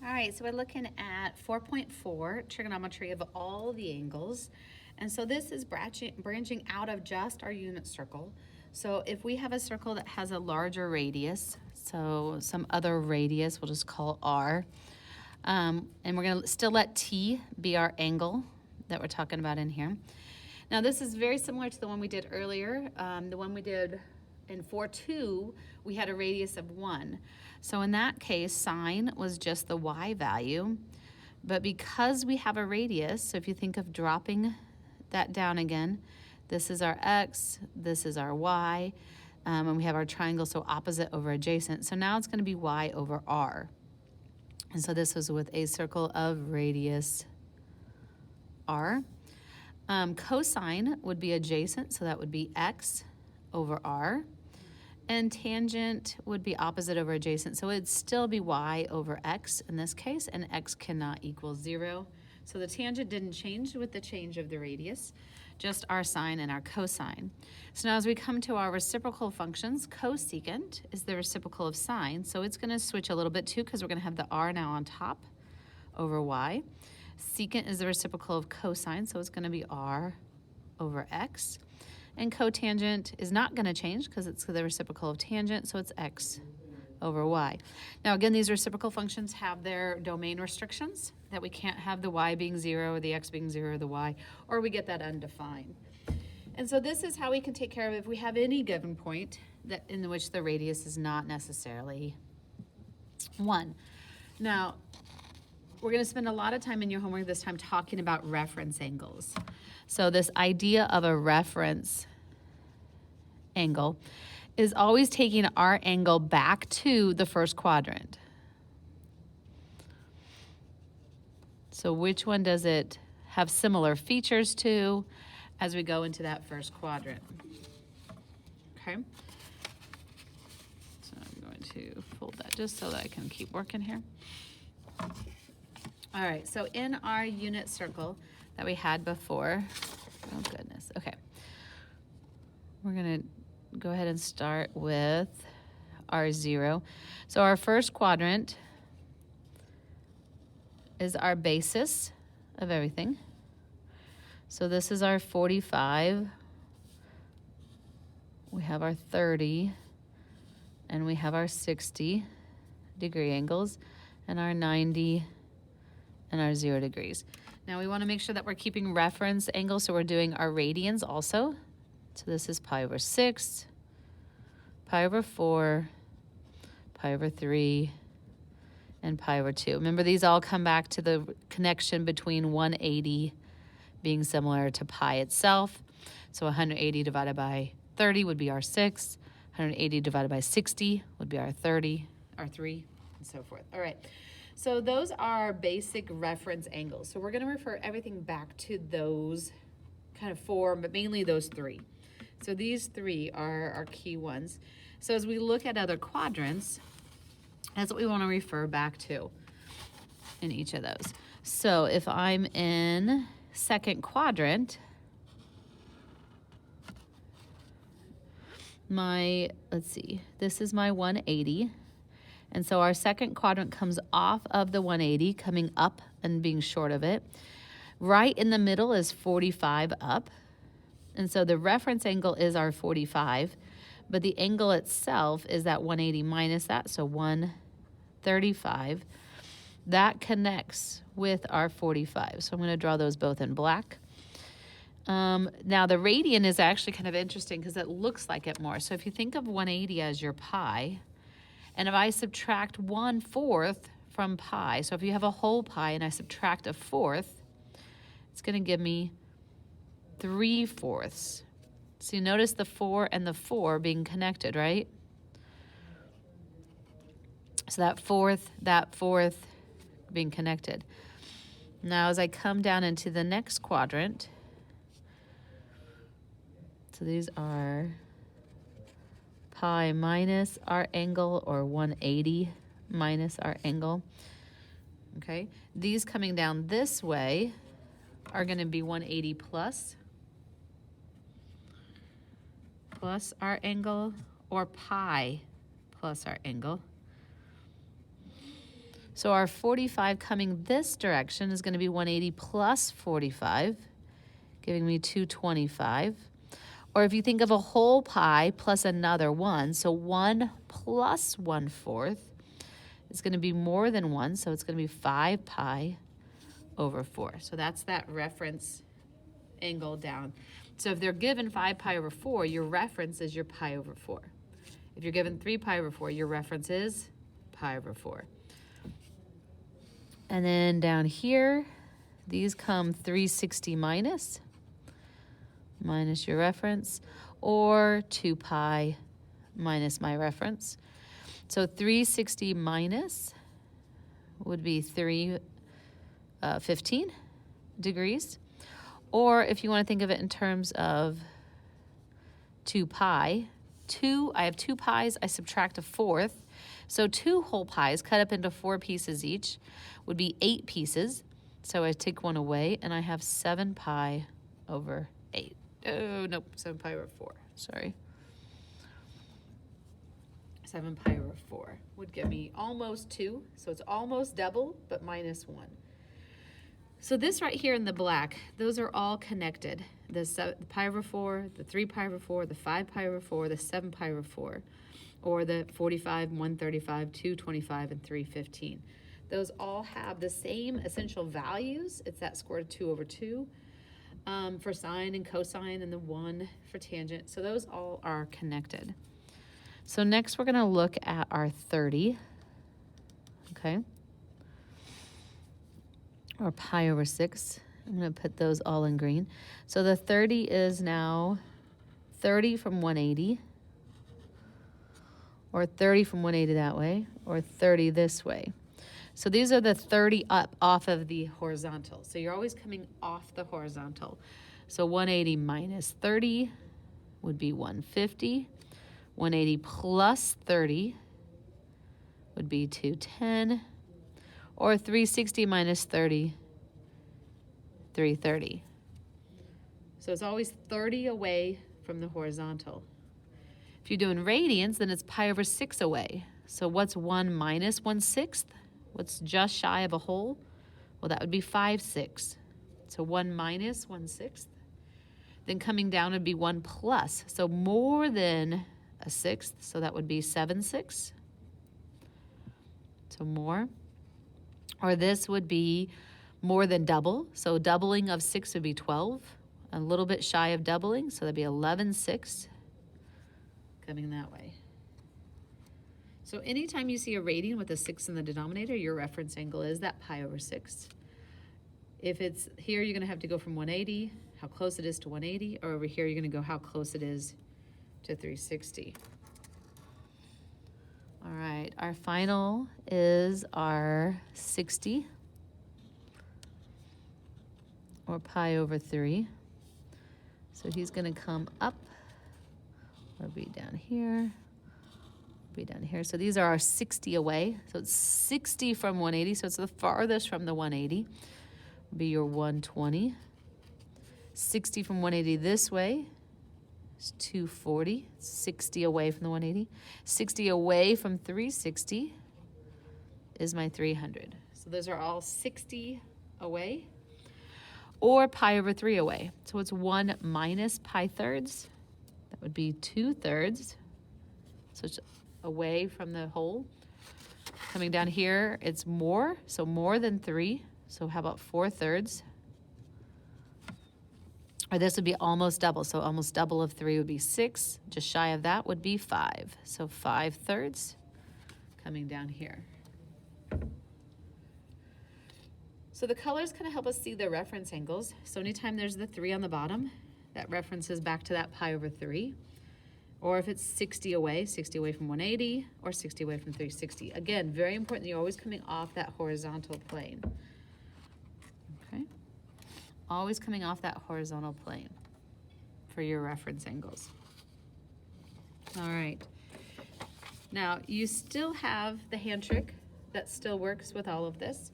All right, so we're looking at 4.4, trigonometry of all the angles. And so this is branching out of just our unit circle. So if we have a circle that has a larger radius, so some other radius, we'll just call R, and we're going to still let T be our angle that we're talking about in here. Now this is very similar to the one we did earlier. The one we did in 4.2, we had a radius of 1. So in that case, sine was just the y value. But because we have a radius, so if you think of dropping that down again, this is our x, this is our y, and we have our triangle, so opposite over adjacent. So now it's going to be y over r. And so this was with a circle of radius r. Cosine would be adjacent, so that would be x over r. And tangent would be opposite over adjacent, so it'd still be y over x in this case, and x cannot equal 0. So the tangent didn't change with the change of the radius, just our sine and our cosine. So now as we come to our reciprocal functions, cosecant is the reciprocal of sine, so it's going to switch a little bit too because we're going to have the r now on top over y. Secant is the reciprocal of cosine, so it's going to be r over x. And cotangent is not going to change because it's the reciprocal of tangent, so it's x over y. Now again, these reciprocal functions have their domain restrictions, that we can't have the y being 0 or the x being 0 or the y, or we get that undefined. And so this is how we can take care of if we have any given point that in which the radius is not necessarily 1. Now, we're going to spend a lot of time in your homework this time talking about reference angles. So this idea of a reference angle is always taking our angle back to the first quadrant. So which one does it have similar features to as we go into that first quadrant? Okay. So I'm going to fold that just so that I can keep working here. All right, so in our unit circle that we had before, oh goodness, okay. We're gonna go ahead and start with R0. So our first quadrant is our basis of everything. So this is our 45. We have our 30, and we have our 60-degree angles, and our 90, and our 0 degrees. Now we want to make sure that we're keeping reference angles, so we're doing our radians also. So this is pi over 6, pi over 4, pi over 3, and pi over 2. Remember, these all come back to the connection between 180 being similar to pi itself. So 180 divided by 30 would be our 6. 180 divided by 60 would be our 30, our 3, and so forth. All right. So those are basic reference angles. So we're going to refer everything back to those kind of 4, but mainly those 3. So these 3 are our key ones. So as we look at other quadrants, that's what we want to refer back to in each of those. So if I'm in second quadrant, let's see, this is my 180. And so our second quadrant comes off of the 180, coming up and being short of it. Right in the middle is 45 up. And so the reference angle is our 45, but the angle itself is that 180 minus that, so 135. That connects with our 45. So I'm going to draw those both in black. Now the radian is actually kind of interesting because it looks like it more. So if you think of 180 as your pi, and if I subtract 1/4 from pi, so if you have a whole pi and I subtract a 1/4, it's going to give me 3/4. So you notice the 4 and the 4 being connected, right? So that fourth being connected. Now as I come down into the next quadrant, so these are pi minus our angle, or 180 minus our angle. Okay, these coming down this way are going to be 180 plus our angle, or pi plus our angle. So our 45 coming this direction is going to be 180 plus 45, giving me 225. Or if you think of a whole pi plus another 1, so 1 plus 1/4 is going to be more than 1, so it's going to be 5 pi over 4. So that's that reference angle down. So if they're given 5 pi over 4, your reference is your pi over 4. If you're given 3 pi over 4, your reference is pi over 4. And then down here, these come 360 minus your reference, or 2 pi minus my reference. So 360 minus would be 15 degrees. Or if you want to think of it in terms of 2 pi, I have 2 pi's, I subtract a 4th. So 2 whole pi's cut up into 4 pieces each would be 8 pieces. So I take 1 away and I have 7 pi over 8. Oh, nope, 7 pi over 4, sorry. 7 pi over 4 would give me almost 2. So it's almost double, but minus 1. So this right here in the black, those are all connected. The pi over 4, the 3 pi over 4, the 5 pi over 4, the 7 pi over 4, or the 45, 135, 225, and 315. Those all have the same essential values. It's that square root of 2 over 2 for sine and cosine, and the 1 for tangent. So those all are connected. So next we're going to look at our 30, okay? Or pi over 6. I'm going to put those all in green. So the 30 is now 30 from 180, or 30 from 180 that way, or 30 this way. So these are the 30 up off of the horizontal. So you're always coming off the horizontal. So 180 minus 30 would be 150. 180 plus 30 would be 210. Or 360 minus 30, 330. So it's always 30 away from the horizontal. If you're doing radians, then it's pi over 6 away. So what's 1 minus 1/6? What's just shy of a whole? Well, that would be 5/6. So 1 minus 1/6. Then coming down would be 1 plus. So more than a 1/6. So that would be 7/6. So more. Or this would be more than double. So doubling of 6 would be 12. A little bit shy of doubling. So that'd be 11/6 coming that way. So anytime you see a radian with a 6 in the denominator, your reference angle is that pi over 6. If it's here, you're going to have to go from 180, how close it is to 180, or over here, you're going to go how close it is to 360. All right, our final is our 60, or pi over 3. So he's going to come up, or be down here. Be down here. So these are our 60 away. So it's 60 from 180. So it's the farthest from the 180. Be your 120. 60 from 180 this way is 240. 60 away from the 180. 60 away from 360 is my 300. So those are all 60 away. Or pi over 3 away. So it's 1 minus pi thirds. That would be 2/3. So it's away from the whole. Coming down here, it's more, so more than 3. So how about 4/3? Or this would be almost double, so almost double of 3 would be 6. Just shy of that would be 5. So 5/3 coming down here. So the colors kind of help us see the reference angles. So anytime there's the 3 on the bottom, that references back to that pi over 3. Or if it's 60 away from 180, or 60 away from 360. Again, very important that you're always coming off that horizontal plane. Okay? Always coming off that horizontal plane for your reference angles. All right. Now, you still have the hand trick that still works with all of this.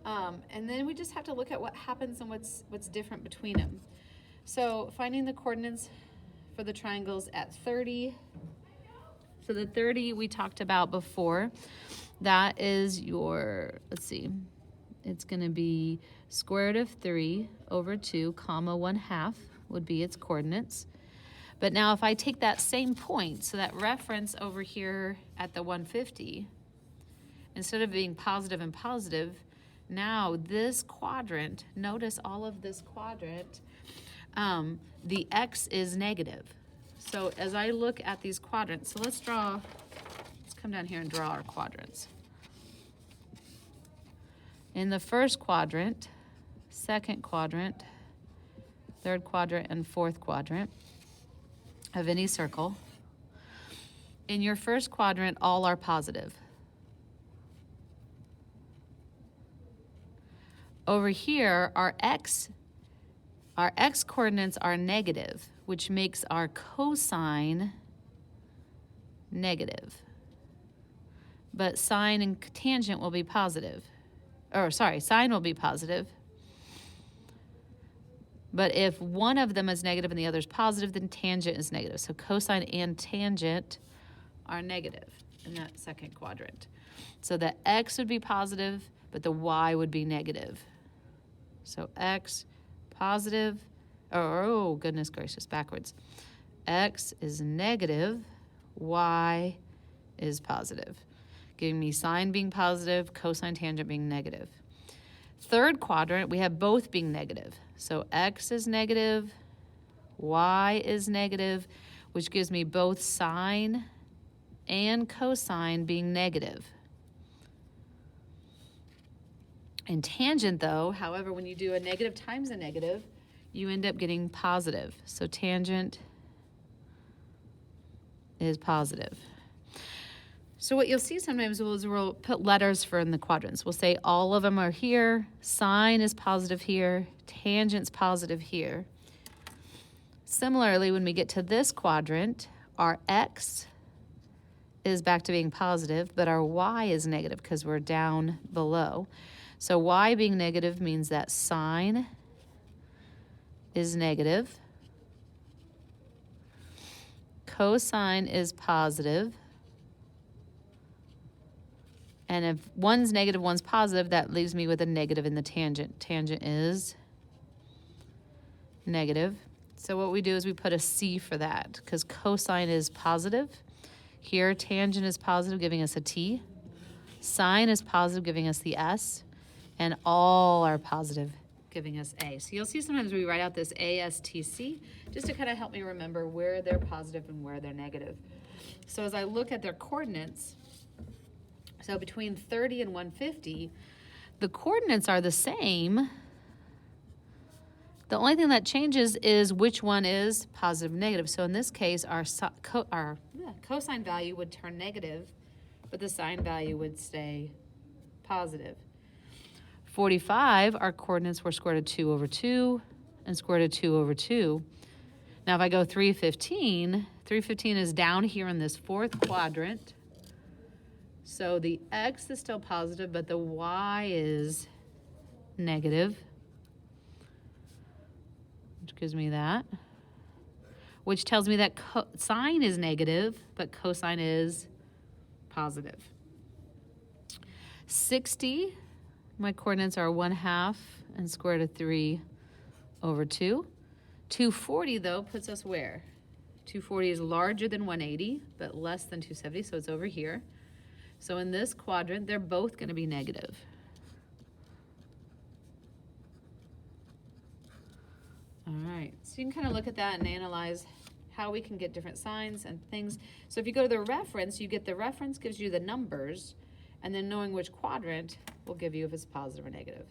And then we just have to look at what happens and what's different between them. So finding the coordinates for the triangles at 30. So the 30 we talked about before. that is your, let's see, it's going to be square root of 3 over 2, comma 1/2 would be its coordinates. But now if I take that same point, so that reference over here at the 150, instead of being positive and positive, now this quadrant, notice all of this quadrant, the x is negative. So as I look at these quadrants, so let's come down here and draw our quadrants. In the first quadrant, second quadrant, third quadrant, and fourth quadrant of any circle, in your first quadrant, all are positive. Over here, our x coordinates are negative, which makes our cosine negative. But sine and tangent will be positive. Or sorry, sine will be positive. But if one of them is negative and the other is positive, then tangent is negative. So cosine and tangent are negative in that second quadrant. So the x would be positive, but the y would be negative. So x positive, oh goodness gracious, backwards. X is negative, y is positive, giving me sine being positive, cosine tangent being negative. Third quadrant, we have both being negative. So x is negative, y is negative, which gives me both sine and cosine being negative. In tangent though, however, when you do a negative times a negative, you end up getting positive. So tangent is positive. So what you'll see sometimes is we'll put letters for in the quadrants. We'll say all of them are here, sine is positive here, tangent's positive here. Similarly, when we get to this quadrant, our x is back to being positive, but our y is negative because we're down below. So y being negative means that sine is negative, cosine is positive, and if one's negative, one's positive, that leaves me with a negative in the tangent. Tangent is negative. So what we do is we put a C for that because cosine is positive. Here, tangent is positive, giving us a T. Sine is positive, giving us the S. And all are positive, giving us A. So you'll see sometimes we write out this ASTC just to kind of help me remember where they're positive and where they're negative. So as I look at their coordinates, so between 30 and 150, the coordinates are the same. The only thing that changes is which one is positive and negative. So in this case, our cosine value would turn negative, but the sine value would stay positive. 45, our coordinates were square root of 2 over 2 and square root of 2 over 2. Now if I go 315, 315 is down here in this fourth quadrant. So the x is still positive, but the y is negative, which gives me that, which tells me that sine is negative, but cosine is positive. 60, my coordinates are 1/2 and square root of 3 over 2. 240, though, puts us where? 240 is larger than 180, but less than 270, so it's over here. So in this quadrant, they're both going to be negative. All right, so you can kind of look at that and analyze how we can get different signs and things. So if you go to the reference, you get the reference gives you the numbers, and then knowing which quadrant will give you if it's positive or negative.